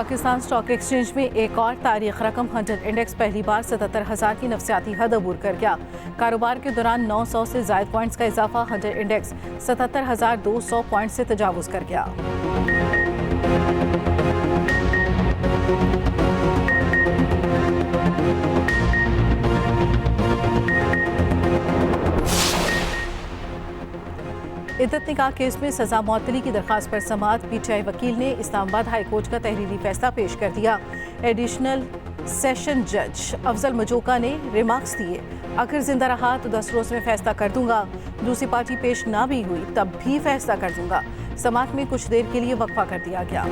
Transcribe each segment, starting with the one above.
Pakistan stock exchange में एक और तारीख रकम 100 इंडेक्स पहली बार 77,000 की नफसियाती हद अबूर कर गया। कारोबार के दौरान 900 से जायद पॉइंट्स का इजाफा 100 इंडेक्स 77,200 पॉइंट से तजावुज कर गया। इद्दत निकाह केस में सजा मुअत्तली की दरख्वास्त पर समाअत। पीटीआई वकील ने इस्लामाबाद हाई कोर्ट का तहरीरी फैसला पेश कर दिया। एडिशनल सेशन जज अफजल मजोका ने रिमार्क्स दिए, अगर जिंदा रहा तो 10 रोज में फैसला कर दूंगा, दूसरी पार्टी पेश ना भी हुई तब भी फैसला कर दूंगा। समाअत में कुछ देर के लिए वक्फा कर दिया गया।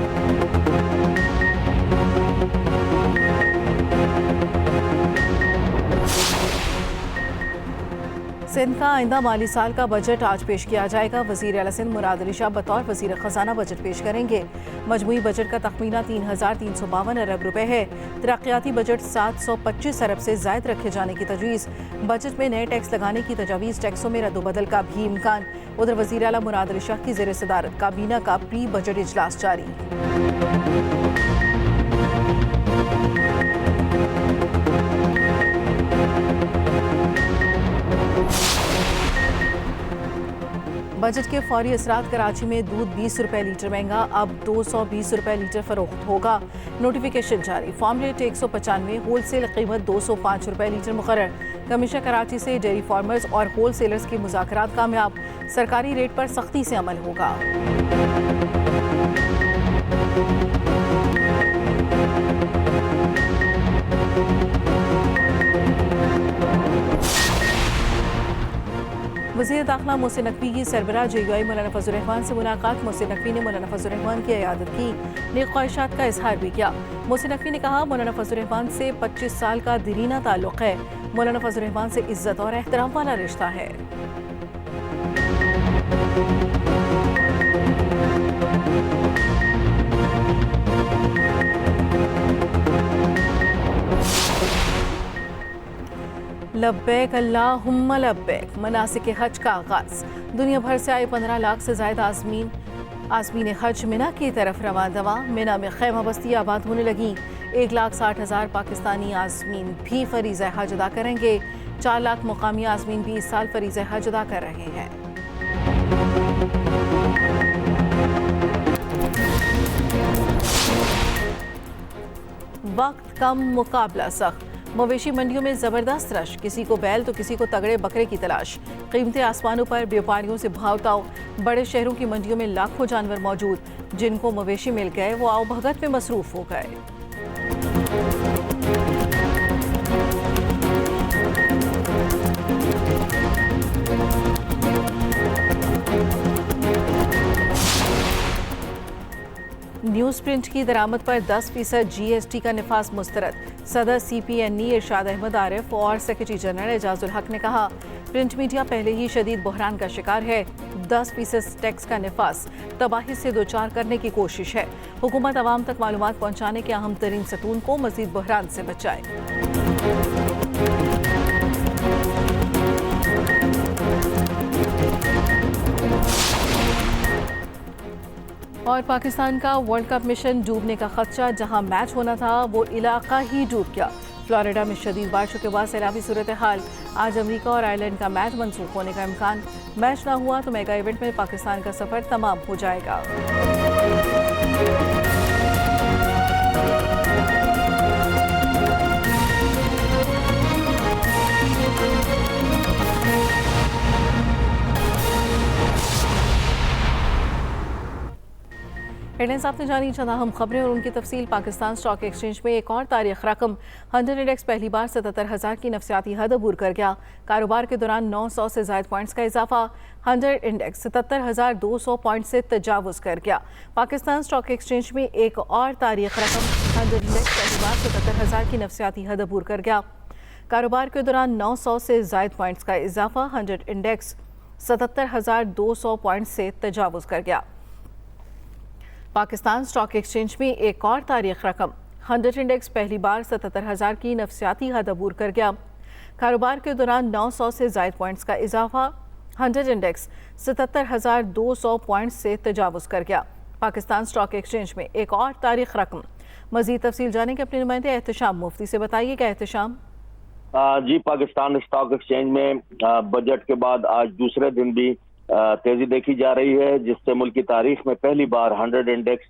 सिंध का आइंदा माली साल का बजट आज पेश किया जाएगा। वज़ीर आला सिंध मुराद अली शाह बतौर वज़ीर ख़ज़ाना बजट पेश करेंगे। मजमूई बजट का तखमीना 3,352 अरब रुपए है। तरक्याती बजट 725 अरब से ज़ायद रखे जाने की तजवीज़। बजट में नए टैक्स लगाने की तजावीज़, टैक्सों में रद्दोबदल का भी इम्कान। उधर वज़ीर आला मुराद अली शाह की ज़ेर सदारत काबीना का प्री बजट इजलास जारी। बजट के फौरी असरात। कराची में दूध 20 रुपए लीटर महंगा, अब 220 रुपए लीटर फरोख्त होगा। नोटिफिकेशन जारी। फॉर्मूलेट 195, होलसेल कीमत 205 रुपए लीटर मुकर्रर। कमीशन कराची से डेयरी फार्मर्स और होलसेलर्स के मुज़ाकरात कामयाब। सरकारी रेट पर सख्ती से अमल होगा। वज़ीर दाखिला मोहसिन नकवी की सरबराह JUI मौलाना फजल रहमान से मुलाकात। मोहसिन नकवी ने मौलाना फजल रहमान की इयादत की, नेक ख्वाहिशात का इजहार भी किया। मोहसिन नकवी ने कहा, मौलाना फजल रहमान से 25 साल का दीरीना ताल्लुक़ है। मौलाना फजल रहमान से इज्जत और एहतराम वाला रिश्ता है। लब्बैक अल्लाहुम्मा लब्बैक। मनासिक हज का आगाज। दुनिया भर से आए 15 लाख से ज्यादा आज़मीन हज मिना की तरफ रवां दवा। मिना में खैमा बस्ती आबाद होने लगी। 1,60,000 पाकिस्तानी आज़मीन भी फरीज़ा हज अदा करेंगे। 4 लाख मुकामी आज़मीन भी इस साल फरीज़ा हज अदा कर रहे हैं। वक्त कम, मुकाबला सख्त। मवेशी मंडियों में जबरदस्त रश। किसी को बैल तो किसी को तगड़े बकरे की तलाश। कीमतें आसमानों पर, व्यापारियों से भाव-ताव। बड़े शहरों की मंडियों में लाखों जानवर मौजूद। जिनको मवेशी मिल गए वो आओ भगत में मसरूफ हो गए। न्यूज़ प्रिंट की दरामद पर 10% GST का निफाज मुस्तरद। सदर CPNE इरशाद अहमद आरिफ और सेक्रेटरी जनरल एजाजुल हक ने कहा, प्रिंट मीडिया पहले ही शदीद बहरान का शिकार है। 10% टैक्स का निफाज तबाही से दो चार करने की कोशिश है। हुकूमत आवाम तक मालूमात पहुँचाने के अहम तरीन सतून को मजीद बहरान से बचाए। और पाकिस्तान का वर्ल्ड कप मिशन डूबने का खदशा। जहां मैच होना था वो इलाका ही डूब गया। फ्लोरिडा में शदीद बारिशों के बाद सैलाबी सूरत हाल। आज अमेरिका और आयरलैंड का मैच मंसूख होने का इम्कान। मैच ना हुआ तो मेगा इवेंट में पाकिस्तान का सफर तमाम हो जाएगा। हेडलाइंस आपने जानी, चंद अहम खबरें और उनकी तफसील। पाकिस्तान स्टॉक एक्सचेंज में एक और तारीख रकम 100 इंडेक्स पहली बार 77,000 की नफसियाती हद अबूर कर गया। कारोबार के दौरान 900 से जायद पॉइंट्स का इजाफा 100 इंडेक्स 77,200 पॉइंट से तजावुज कर गया। पाकिस्तान स्टॉक एक्सचेंज में एक और तारीख रकम 100 इंडेक्स पहली बार 77,000 की नफसियाती हद अबूर कर गया। कारोबार के दौरान 900 से जायद पॉइंट्स का इजाफा 100 इंडेक्स 77,200 पॉइंट से तजावुज कर गया। पाकिस्तान स्टॉक एक्सचेंज में एक और तारीख रकम 100 इंडेक्स पहली बार 77,000 की नफसियाती हद अबूर कर गया। कारोबार के दौरान 900 से जायद पॉइंट्स का इजाफा 100 इंडेक्स 77,200 पॉइंट से तजावुज कर गया। पाकिस्तान स्टॉक एक्सचेंज में एक और तारीख रकम मज़ीद तफसील जाने के अपने नुमाइंदे एहतशाम मुफ्ती से बताइए। क्या एहतशाम? जी, पाकिस्तान स्टॉक एक्सचेंज में बजट के बाद आज दूसरे दिन भी तेजी देखी जा रही है, जिससे मुल्क की तारीख में पहली बार 100 इंडेक्स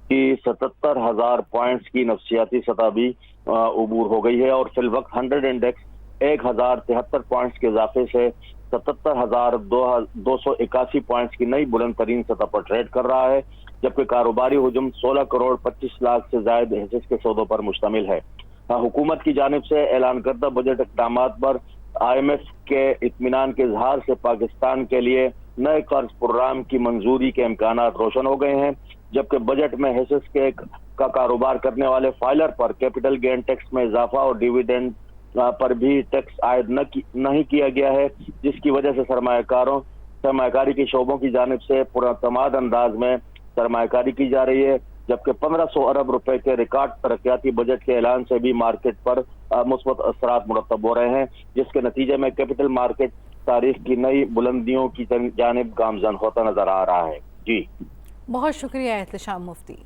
की 77,000 पॉइंट्स की नफसियाती सतह भी अबूर हो गई है और फिल वक्त 100 इंडेक्स 1,073 पॉइंट्स के इजाफे से 77,281 पॉइंट्स की नई बुलंद तरीन सतह पर ट्रेड कर रहा है, जबकि कारोबारी हुजूम 16 करोड़ 25 लाख से ज्यादा हिस्से के सौदों पर मुश्तमिल है। हुकूमत की जानिब से ऐलान करदा बजट इक़दामात पर IMF के इत्मीनान के इजहार से पाकिस्तान के लिए नए कर्ज प्रोग्राम की मंजूरी के इम्कानात रोशन हो गए हैं, जबकि बजट में हिस्सेस के का कारोबार करने वाले फाइलर पर कैपिटल गेन टैक्स में इजाफा और डिविडेंड पर भी टैक्स आयद नहीं किया गया है, जिसकी वजह से सरमायाकारी के शोबों की जानिब से पुरअतमाद अंदाज में सरमायाकारी की जा रही है, जबकि 1500 अरब रुपए के रिकॉर्ड तरक्याती बजट के ऐलान से भी मार्केट पर मुस्बत असरात मुरतब हो रहे हैं, जिसके नतीजे में कैपिटल मार्केट तारीख की नई बुलंदियों की जानिब गामजन होता नजर आ रहा है। जी, बहुत शुक्रिया एहतशाम मुफ्ती।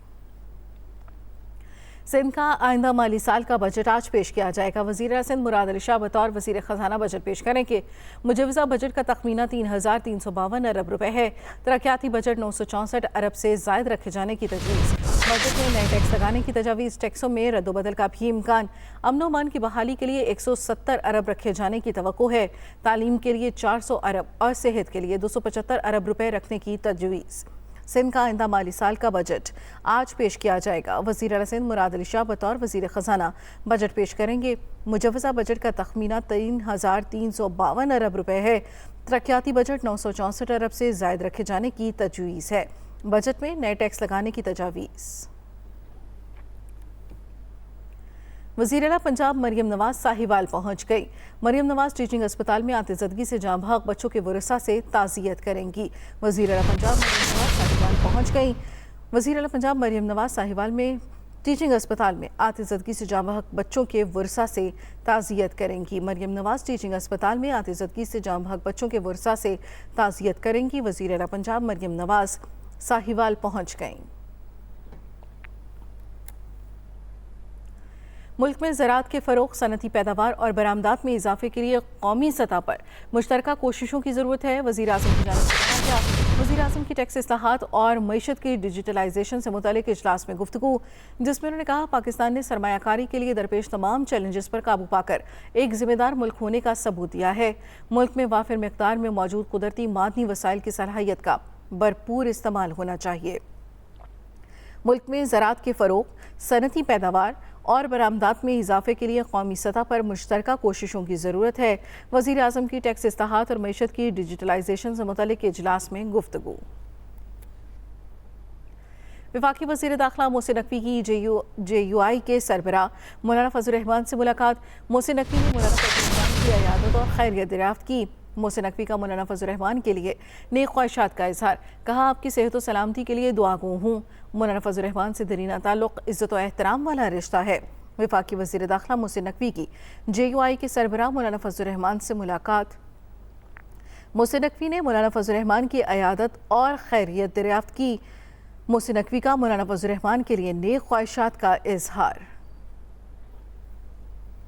सिंध का आइंदा माली साल का बजट आज पेश किया जाएगा। वज़ीर सिंध मुराद अली शाह बतौर वज़ीर ख़जाना बजट पेश करेंगे। मुजवज़ा बजट का तखमीना 3,352 अरब रुपए है। तरक्याती बजट 964 अरब से ज़ायद रखे जाने की तजवीज़। बजट में नए टैक्स लगाने की तजावीज़, टैक्सों में रद्दोबदल का भी इम्कान। अमन व अमान की बहाली के लिए 170 अरब रखे जाने की तवक्को है। तालीम के लिए 400 अरब और सेहत के लिए 275 अरब रुपए रखने की तजवीज़। सिंध का आइंदा माली साल का बजट आज पेश किया जाएगा। वज़ीर आला सिंध मुराद अली शाह बतौर वज़ीर ख़जाना बजट पेश करेंगे। मुजवज़ा बजट का तखमीना 3,352 अरब रुपए है। तरक्याती बजट 964 अरब से ज़ायद रखे जाने की तजवीज़ है। बजट में नए टैक्स लगाने की तजावीज़। वज़ीर आला पंजाब मरियम नवाज साहिवाल पहुंच गई। मरियम नवाज टीचिंग अस्पताल में आतिज़दगी से जाँ बहक बच्चों के वरसा से ताज़ियत करेंगी। वज़ीर आला पंजाब मरियम नवाज साहिवाल पहुंच गई। वज़ीर आला पंजाब मरियम नवाज साहिवाल में टीचिंग अस्पताल में आतिज़दगी से जाँ बहक बच्चों के वरसा से ताज़ियत करेंगी। मरियम नवाज टीचिंग अस्पताल में आतिज़दगी से जाँ बहक बच्चों के वरसा से ताज़ियत करेंगी। वज़ीर आला पंजाब मरियम नवाज साहिवाल पहुँच गईं। मुल्क में ज़राअत के फ़रोग़, सनती पैदावार और बरामदात में इजाफे के लिए कौमी सतह पर मुश्तरका कोशिशों की ज़रूरत है। वज़ीर आज़म की जानिब से कहा गया। वज़ीर आज़म की टैक्स इस्लाहात और मईशत की डिजिटलाइजेशन से मुतालिक इजलास में गुफ्तगू, जिसमें उन्होंने कहा पाकिस्तान ने सरमायाकारी के लिए दरपेश तमाम चैलेंजेस पर काबू पाकर एक ज़िम्मेदार मुल्क होने का सबूत दिया है। मुल्क में वाफिर मिक़दार में मौजूद कुदरती मादनी वसाइल की सलाहियत का भरपूर इस्तेमाल होना चाहिए। मुल्क में ज़राअत के फ़रोग़, सनती पैदावार और बरामदात में इजाफे के लिए कौमी सतह पर मुश्तरका कोशिशों की ज़रूरत है। वज़ीर आज़म की टैक्स इस्लाहात और मईशत की डिजिटलाइजेशन से मुतालिक इजलास में गुफ्तगू। वफाकी वज़ीर दाखिला मोहसिन नकवी की JUI के सरबराह मौलाना फजल रहमान से मुलाकात। मोहसिन नकवी ने मौलाना फजल रहमान की अयादत और खैरियत दरियाफ्त की। मोहसिन नकवी का मौलाना फजल रहमान के लिए नेक ख्वाहिशात का इजहार, कहा आपकी सेहत और सलामती के लिए दुआ गो हूँ। मौलाना फजल रहमान से दरीना ताल्लुक़ इज़्ज़त और एहतराम वाला रिश्ता है। वफाकी वज़ीर दाखिला मोहसिन नकवी की JUI के सरबराह मौलाना फजल रहमान से मुलाकात। मोहसिन नकवी ने मौलाना फजल रहमान की अयादत और खैरियत दरियाफ्त की। मोहसिन नकवी का मौलाना फजल रहमान के लिए नेक ख्वाहिशात का इजहार।